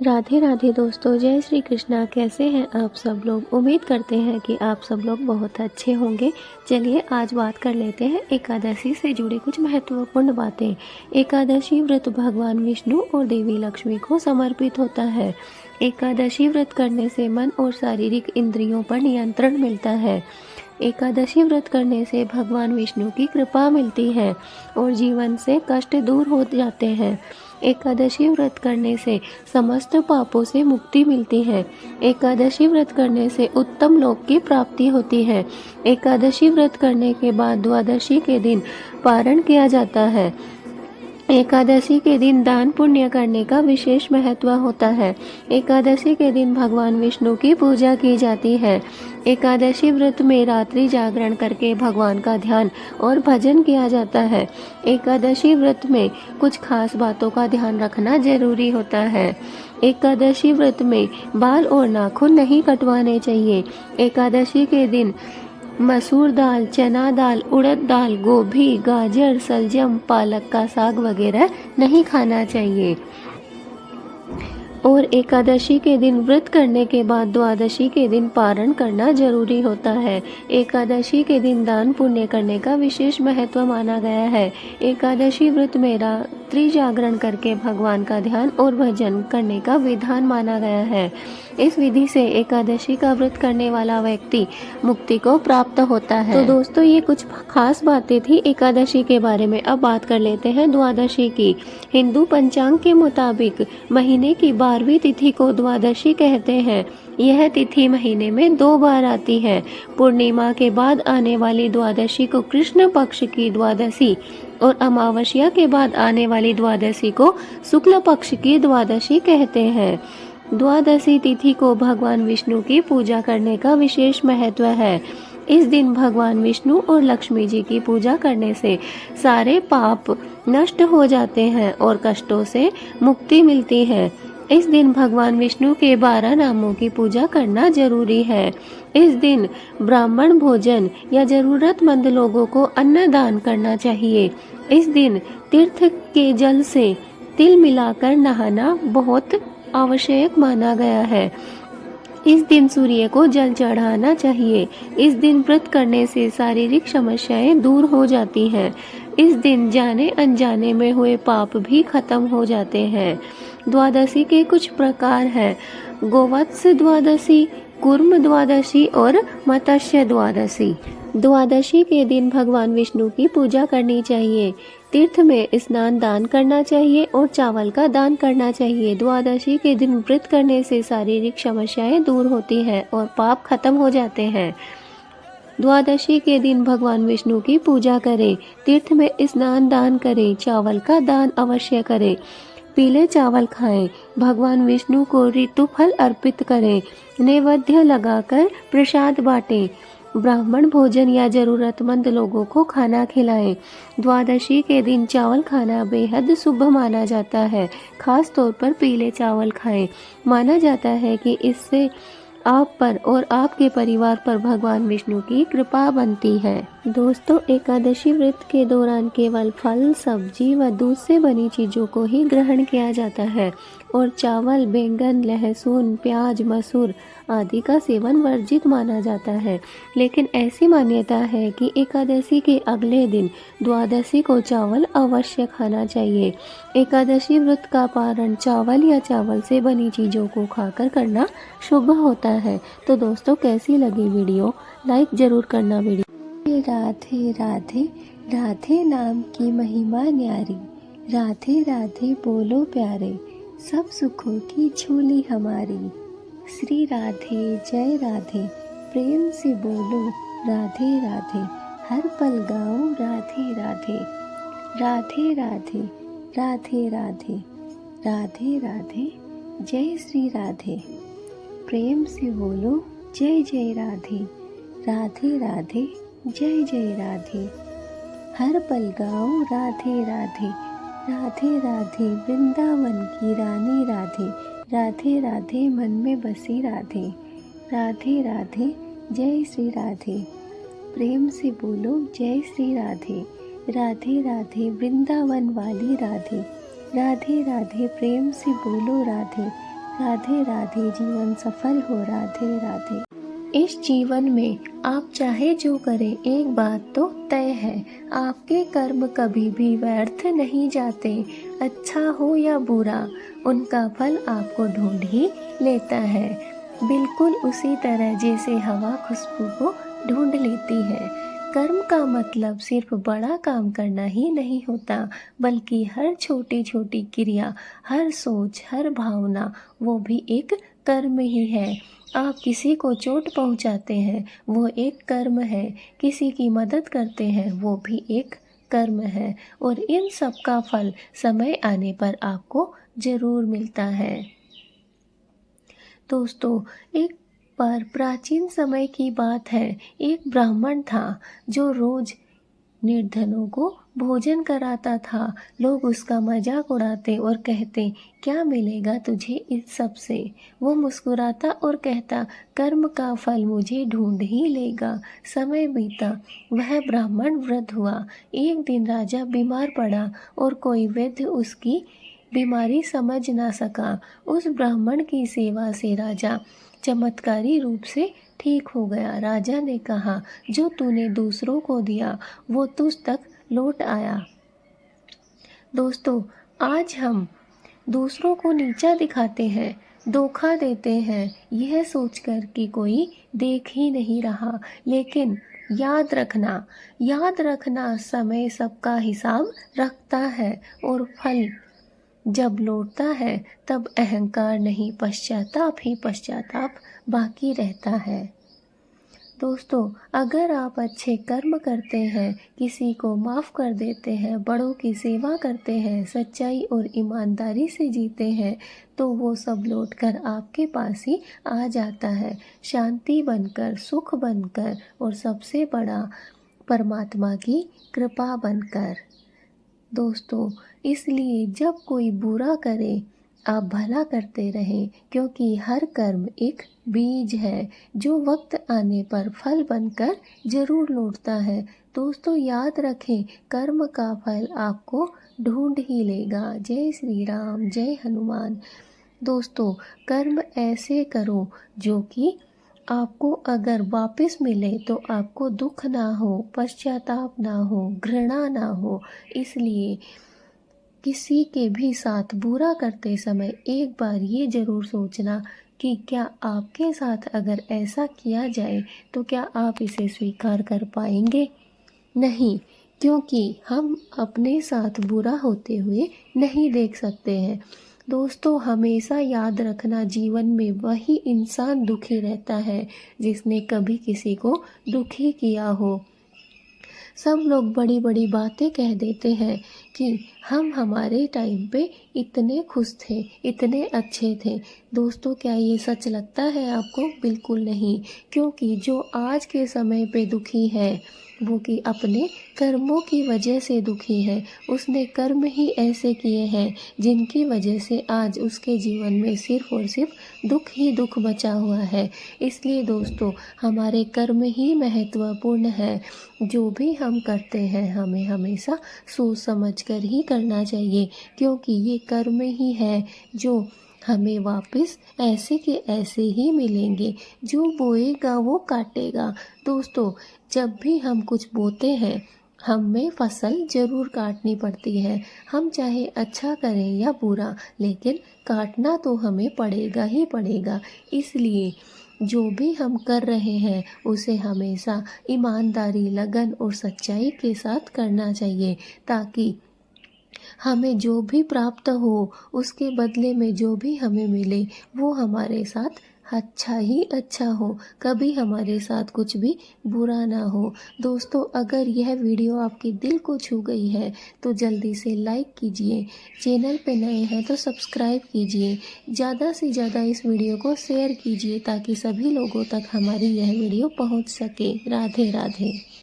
राधे राधे दोस्तों, जय श्री कृष्णा। कैसे हैं आप सब लोग? उम्मीद करते हैं कि आप सब लोग बहुत अच्छे होंगे। चलिए आज बात कर लेते हैं एकादशी से जुड़ी कुछ महत्वपूर्ण बातें। एकादशी व्रत भगवान विष्णु और देवी लक्ष्मी को समर्पित होता है। एकादशी व्रत करने से मन और शारीरिक इंद्रियों पर नियंत्रण मिलता है। एकादशी व्रत करने से भगवान विष्णु की कृपा मिलती है और जीवन से कष्ट दूर हो जाते हैं। एकादशी व्रत करने से समस्त पापों से मुक्ति मिलती है। एकादशी व्रत करने से उत्तम लोक की प्राप्ति होती है। एकादशी व्रत करने के बाद द्वादशी के दिन पारण किया जाता है। एकादशी के दिन दान पुण्य करने का विशेष महत्व होता है। एकादशी के दिन भगवान विष्णु की पूजा की जाती है। एकादशी व्रत में रात्रि जागरण करके भगवान का ध्यान और भजन किया जाता है। एकादशी व्रत में कुछ खास बातों का ध्यान रखना जरूरी होता है। एकादशी व्रत में बाल और नाखून नहीं कटवाने चाहिए। एकादशी के दिन मसूर दाल, चना दाल, उड़द दाल, गोभी, गाजर, सलजम, पालक का साग वगैरह नहीं खाना चाहिए। और एकादशी के दिन व्रत करने के बाद द्वादशी के दिन पारण करना जरूरी होता है। एकादशी के दिन दान पुण्य करने का विशेष महत्व माना गया है। एकादशी व्रत में रात्रि जागरण करके भगवान का ध्यान और भजन करने का विधान माना गया है। इस विधि से एकादशी का व्रत करने वाला व्यक्ति मुक्ति को प्राप्त होता है। तो दोस्तों, ये कुछ खास बातें थी एकादशी के बारे में। अब बात कर लेते हैं द्वादशी की। हिंदू पंचांग के मुताबिक महीने की 12वीं तिथि को द्वादशी कहते हैं। यह तिथि महीने में 2 बार आती है। पूर्णिमा के बाद आने वाली द्वादशी को कृष्ण पक्ष की द्वादशी और अमावस्या के बाद आने वाली द्वादशी को शुक्ल पक्ष की द्वादशी कहते हैं। द्वादशी तिथि को भगवान विष्णु की पूजा करने का विशेष महत्व है। इस दिन भगवान विष्णु और लक्ष्मी जी की पूजा करने से सारे पाप नष्ट हो जाते हैं और कष्टों से मुक्ति मिलती है। इस दिन भगवान विष्णु के 12 नामों की पूजा करना जरूरी है। इस दिन ब्राह्मण भोजन या जरूरतमंद लोगों को अन्न दान करना चाहिए। इस दिन तीर्थ के जल से तिल मिलाकर नहाना बहुत आवश्यक माना गया है। इस दिन सूर्य को जल चढ़ाना चाहिए। इस दिन व्रत करने से शारीरिक समस्याएं दूर हो जाती हैं। इस दिन जाने अनजाने में हुए पाप भी खत्म हो जाते हैं। द्वादशी के कुछ प्रकार हैं: गोवत्स द्वादशी, कूर्म द्वादशी और मत्स्य द्वादशी। द्वादशी के दिन भगवान विष्णु की पूजा करनी चाहिए। तीर्थ में स्नान दान करना चाहिए और चावल का दान करना चाहिए। द्वादशी के दिन व्रत करने से शारीरिक समस्याएं दूर होती हैं और पाप खत्म हो जाते हैं। द्वादशी के दिन भगवान विष्णु की पूजा करें। तीर्थ में स्नान दान करें। चावल का दान अवश्य करें। पीले चावल खाएं। भगवान विष्णु को ऋतुफल अर्पित करें। नैवेद्य लगाकर प्रसाद बांटें। ब्राह्मण भोजन या जरूरतमंद लोगों को खाना खिलाएं। द्वादशी के दिन चावल खाना बेहद शुभ माना जाता है। खास तौर पर पीले चावल खाएं। माना जाता है कि इससे आप पर और आपके परिवार पर भगवान विष्णु की कृपा बनती है। दोस्तों, एकादशी व्रत के दौरान केवल फल, सब्जी व दूध से बनी चीजों को ही ग्रहण किया जाता है और चावल, बैंगन, लहसुन, प्याज, मसूर आदि का सेवन वर्जित माना जाता है। लेकिन ऐसी मान्यता है कि एकादशी के अगले दिन द्वादशी को चावल अवश्य खाना चाहिए। एकादशी व्रत का पारण चावल या चावल से बनी चीजों को खाकर करना शुभ होता है। तो दोस्तों, कैसी लगी वीडियो? लाइक जरूर करना वीडियो। राधे राधे, राधे नाम की महिमा न्यारी। राधे राधे बोलो प्यारे, सब सुखों की झोली हमारी। श्री राधे जय राधे, प्रेम से बोलो राधे राधे, हर पल गाओ राधे राधे। राधे राधे, राधे राधे, राधे राधे, जय श्री राधे। प्रेम से बोलो जय जय राधे। राधे राधे, जय जय राधे, हर पल गाओ राधे राधे। राधे राधे, वृंदावन की रानी राधे। राधे राधे, मन में बसी राधे। राधे राधे, जय श्री राधे। प्रेम से बोलो जय श्री राधे। राधे राधे, वृंदावन वाली राधे। राधे राधे, प्रेम से बोलो राधे। राधे राधे। जीवन सफल हो। राधे राधे। इस जीवन में आप चाहे जो करें, एक बात तो तय है, आपके कर्म कभी भी व्यर्थ नहीं जाते। अच्छा हो या बुरा, उनका फल आपको ढूंढ ही लेता है। बिल्कुल उसी तरह जैसे हवा खुशबू को ढूंढ लेती है। कर्म का मतलब सिर्फ बड़ा काम करना ही नहीं होता, बल्कि हर छोटी छोटी क्रिया, हर सोच, हर भावना, वो भी एक कर्म ही है। आप किसी को चोट पहुंचाते हैं, वो एक कर्म है। किसी की मदद करते हैं, वो भी एक कर्म है। और इन सब का फल समय आने पर आपको जरूर मिलता है। दोस्तों, एक बार प्राचीन समय की बात है। एक ब्राह्मण था जो रोज निर्धनों को भोजन कराता था। लोग उसका मजाक उड़ाते और कहते, क्या मिलेगा तुझे इस सब से? वो मुस्कुराता और कहता, कर्म का फल मुझे ढूंढ ही लेगा। समय बीता, वह ब्राह्मण वृद्ध हुआ। एक दिन राजा बीमार पड़ा और कोई वैद्य उसकी बीमारी समझ ना सका। उस ब्राह्मण की सेवा से राजा चमत्कारी रूप से ठीक हो गया। राजा ने कहा, जो तूने दूसरों को दिया वो तुझ तक लौट आया। दोस्तों, आज हम दूसरों को नीचा दिखाते हैं, धोखा देते हैं, यह सोचकर कि कोई देख ही नहीं रहा। लेकिन याद रखना समय सबका हिसाब रखता है, और फल जब लौटता है तब अहंकार नहीं, पश्चाताप ही पश्चाताप बाकी रहता है। दोस्तों, अगर आप अच्छे कर्म करते हैं, किसी को माफ़ कर देते हैं, बड़ों की सेवा करते हैं, सच्चाई और ईमानदारी से जीते हैं, तो वो सब लौटकर आपके पास ही आ जाता है, शांति बनकर, सुख बनकर, और सबसे बड़ा परमात्मा की कृपा बनकर। दोस्तों, इसलिए जब कोई बुरा करे, आप भला करते रहें, क्योंकि हर कर्म एक बीज है जो वक्त आने पर फल बनकर जरूर लौटता है। दोस्तों, याद रखें, कर्म का फल आपको ढूंढ ही लेगा। जय श्री राम, जय हनुमान। दोस्तों, कर्म ऐसे करो जो कि आपको अगर वापस मिले तो आपको दुख ना हो, पश्चाताप ना हो, घृणा ना हो। इसलिए किसी के भी साथ बुरा करते समय एक बार ये ज़रूर सोचना कि क्या आपके साथ अगर ऐसा किया जाए तो क्या आप इसे स्वीकार कर पाएंगे? नहीं, क्योंकि हम अपने साथ बुरा होते हुए नहीं देख सकते हैं। दोस्तों, हमेशा याद रखना, जीवन में वही इंसान दुखी रहता है जिसने कभी किसी को दुखी किया हो। सब लोग बड़ी बड़ी बातें कह देते हैं कि हम हमारे टाइम पे इतने खुश थे, इतने अच्छे थे। दोस्तों, क्या ये सच लगता है आपको? बिल्कुल नहीं, क्योंकि जो आज के समय पे दुखी है वो कि अपने कर्मों की वजह से दुखी है। उसने कर्म ही ऐसे किए हैं जिनकी वजह से आज उसके जीवन में सिर्फ और सिर्फ दुख ही दुख बचा हुआ है। इसलिए दोस्तों, हमारे कर्म ही महत्वपूर्ण है। जो भी हम करते हैं हमें हमेशा सोच समझ कर ही करना चाहिए, क्योंकि ये कर्म ही है जो हमें वापस ऐसे के ऐसे ही मिलेंगे। जो बोएगा वो काटेगा। दोस्तों, जब भी हम कुछ बोते हैं हमें फसल जरूर काटनी पड़ती है। हम चाहे अच्छा करें या बुरा, लेकिन काटना तो हमें पड़ेगा ही पड़ेगा। इसलिए जो भी हम कर रहे हैं उसे हमेशा ईमानदारी, लगन और सच्चाई के साथ करना चाहिए, ताकि हमें जो भी प्राप्त हो उसके बदले में जो भी हमें मिले वो हमारे साथ अच्छा ही अच्छा हो, कभी हमारे साथ कुछ भी बुरा ना हो। दोस्तों, अगर यह वीडियो आपके दिल को छू गई है तो जल्दी से लाइक कीजिए, चैनल पे नए हैं तो सब्सक्राइब कीजिए, ज़्यादा से ज़्यादा इस वीडियो को शेयर कीजिए ताकि सभी लोगों तक हमारी यह वीडियो पहुंच सके। राधे राधे।